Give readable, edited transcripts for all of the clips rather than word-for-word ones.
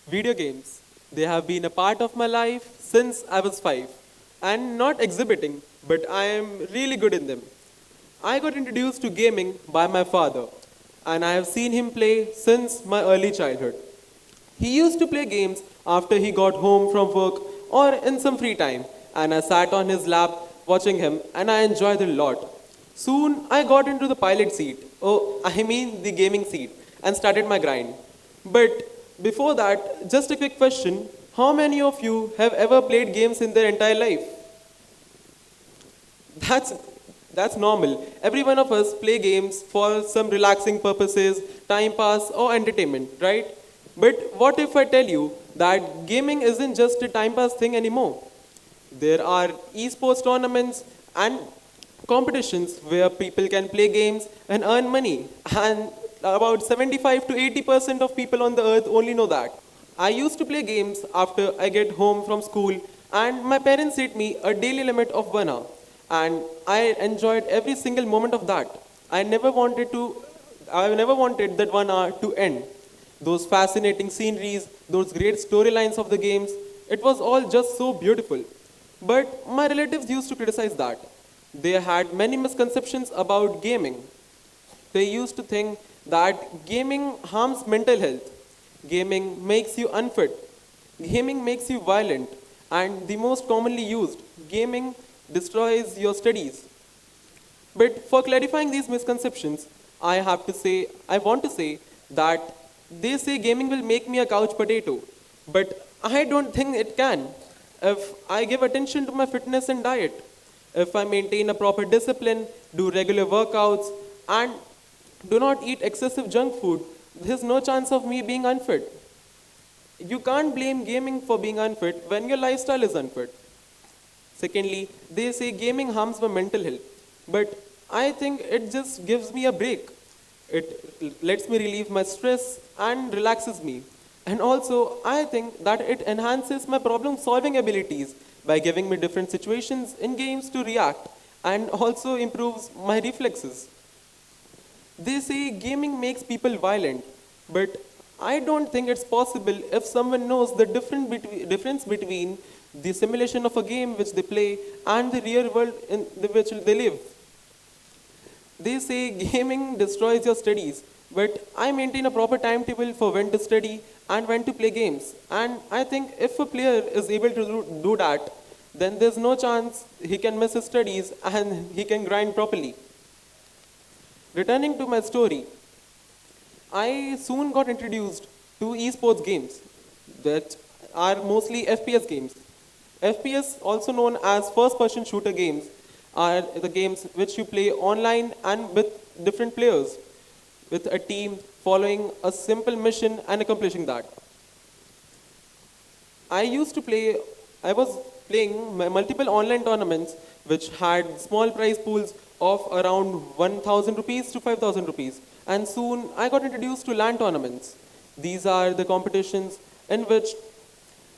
Video games. They have been a part of my life since I was 5. And not exhibiting, but I am really good in them. I got introduced to gaming by my father, and I have seen him play since my early childhood. He used to play games after he got home from work or in some free time, and I sat on his lap watching him, and I enjoyed it a lot. Soon I got into the pilot seat, I mean the gaming seat, and started my grind. But before that, just a quick question: how many of you have ever played games in their entire life? That's that's normal. Every one of us play games for some relaxing purposes, time pass or entertainment, right? But what if I tell you that gaming isn't just a time pass thing anymore? There are esports tournaments and competitions where people can play games and earn money. And about 75 to 80% of people on the earth only know that. I used to play games after I get home from school, and my parents set me a daily limit of 1 hour. And I enjoyed every single moment of that. I never wanted to I never wanted that 1 hour to end. Those fascinating sceneries, those great storylines of the games, it was all just so beautiful. But my relatives used to criticize that. They had many misconceptions about gaming. They used to think that gaming harms mental health, gaming makes you unfit, gaming makes you violent, and the most commonly used, gaming destroys your studies. But for clarifying these misconceptions, I want to say that they say gaming will make me a couch potato, but I don't think it can. If I give attention to my fitness and diet, if I maintain a proper discipline, do regular workouts, and do not eat excessive junk food, there's no chance of me being unfit. You can't blame gaming for being unfit when your lifestyle is unfit. Secondly, they say gaming harms my mental health, but I think it just gives me a break. It lets me relieve my stress and relaxes me. And also, I think that it enhances my problem solving abilities by giving me different situations in games to react, and also improves my reflexes. They say gaming makes people violent, but I don't think it's possible if someone knows the difference between the simulation of a game which they play and the real world in which they live. They say gaming destroys your studies, but I maintain a proper timetable for when to study and when to play games. And I think if a player is able to do that, then there's no chance he can miss his studies and he can grind properly. Returning to my story, I soon got introduced to esports games that are mostly FPS games. FPS, also known as first person shooter games, are the games which you play online and with different players, with a team following a simple mission and accomplishing that. I used to play, I was playing multiple online tournaments which had small prize pools of around 1000 rupees to 5000 rupees. And soon I got introduced to LAN tournaments. These are the competitions in which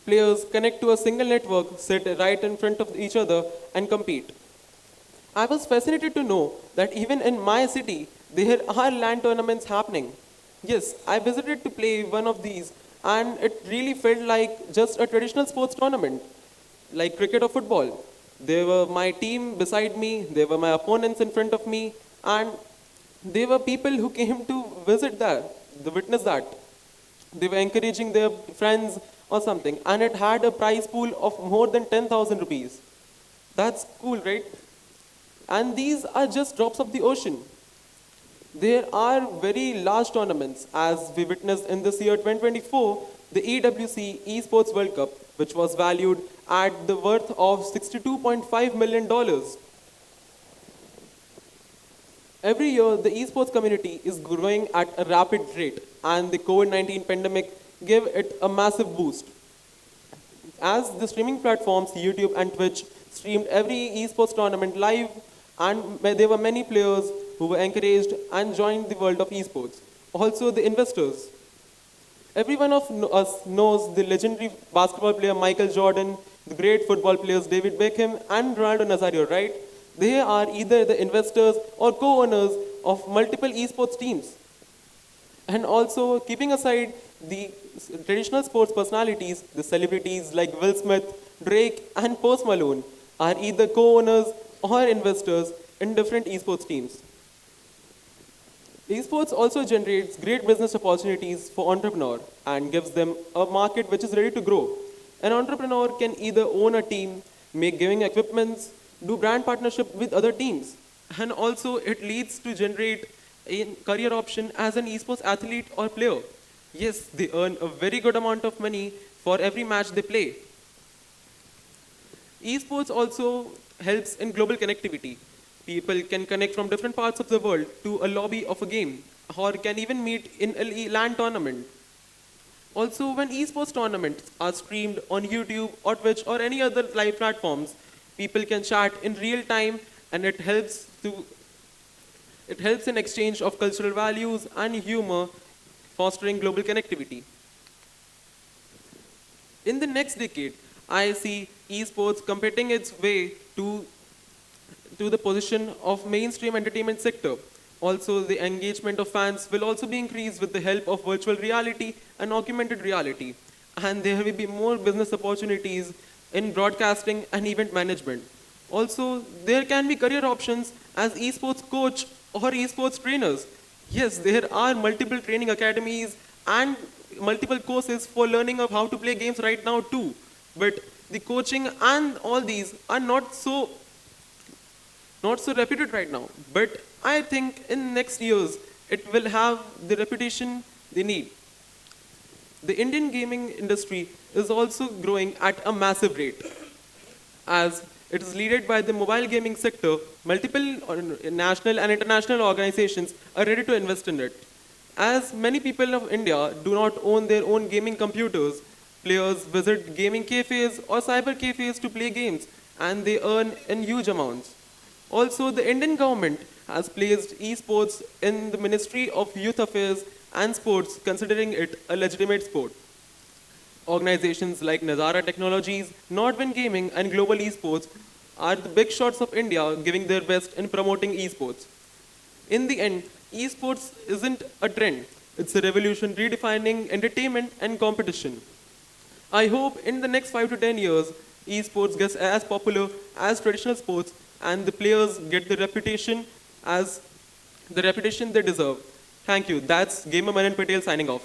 players connect to a single network, sit right in front of each other, and compete. I was fascinated to know that even in my city, there are LAN tournaments happening. Yes, I visited to play one of these, and it really felt like just a traditional sports tournament, like cricket or football. There were my team beside me, there were my opponents in front of me, and there were people who came to visit that, to witness that. They were encouraging their friends or something, and it had a prize pool of more than 10,000 rupees. That's cool, right? And these are just drops of the ocean. There are very large tournaments, as we witnessed in this year 2024, the EWC Esports World Cup, which was valued at the worth of $62.5 million. Every year, the esports community is growing at a rapid rate, and the COVID-19 pandemic gave it a massive boost. As the streaming platforms YouTube and Twitch streamed every esports tournament live, and there were many players who were encouraged and joined the world of esports. Also, the investors. Every one of us knows the legendary basketball player Michael Jordan, the great football players David Beckham and Ronaldo Nazario, right? They are either the investors or co-owners of multiple esports teams. And also, keeping aside the traditional sports personalities, the celebrities like Will Smith, Drake, and Post Malone, are either co-owners or investors in different esports teams. Esports also generates great business opportunities for entrepreneurs and gives them a market which is ready to grow. An entrepreneur can either own a team, make gaming equipments, do brand partnership with other teams, and also it leads to generate a career option as an esports athlete or player. Yes, they earn a very good amount of money for every match they play. Esports also helps in global connectivity. People can connect from different parts of the world to a lobby of a game or can even meet in a LAN tournament. Also, when esports tournaments are streamed on YouTube or Twitch or any other live platforms, people can chat in real time and it helps in exchange of cultural values and humor, fostering global connectivity. In the next decade, I see esports competing its way to the position of mainstream entertainment sector. Also, the engagement of fans will also be increased with the help of virtual reality and augmented reality. And there will be more business opportunities in broadcasting and event management. Also, there can be career options as esports coach or esports trainers. Yes, there are multiple training academies and multiple courses for learning of how to play games right now too. But the coaching and all these are not so reputed right now. But I think in next years it will have the reputation they need. The Indian gaming industry is also growing at a massive rate. As it is led by the mobile gaming sector, multiple national and international organizations are ready to invest in it. As many people of India do not own their own gaming computers, players visit gaming cafes or cyber cafes to play games and they earn in huge amounts. Also, the Indian government has placed esports in the Ministry of Youth Affairs and Sports, considering it a legitimate sport. Organizations like Nazara Technologies, Nordwind Gaming, and Global Esports are the big shots of India giving their best in promoting esports. In the end, esports isn't a trend, it's a revolution redefining entertainment and competition. I hope in the next 5 to 10 years, esports gets as popular as traditional sports and the players get the reputation they deserve. Thank you. That's Gamer Manan Patel signing off.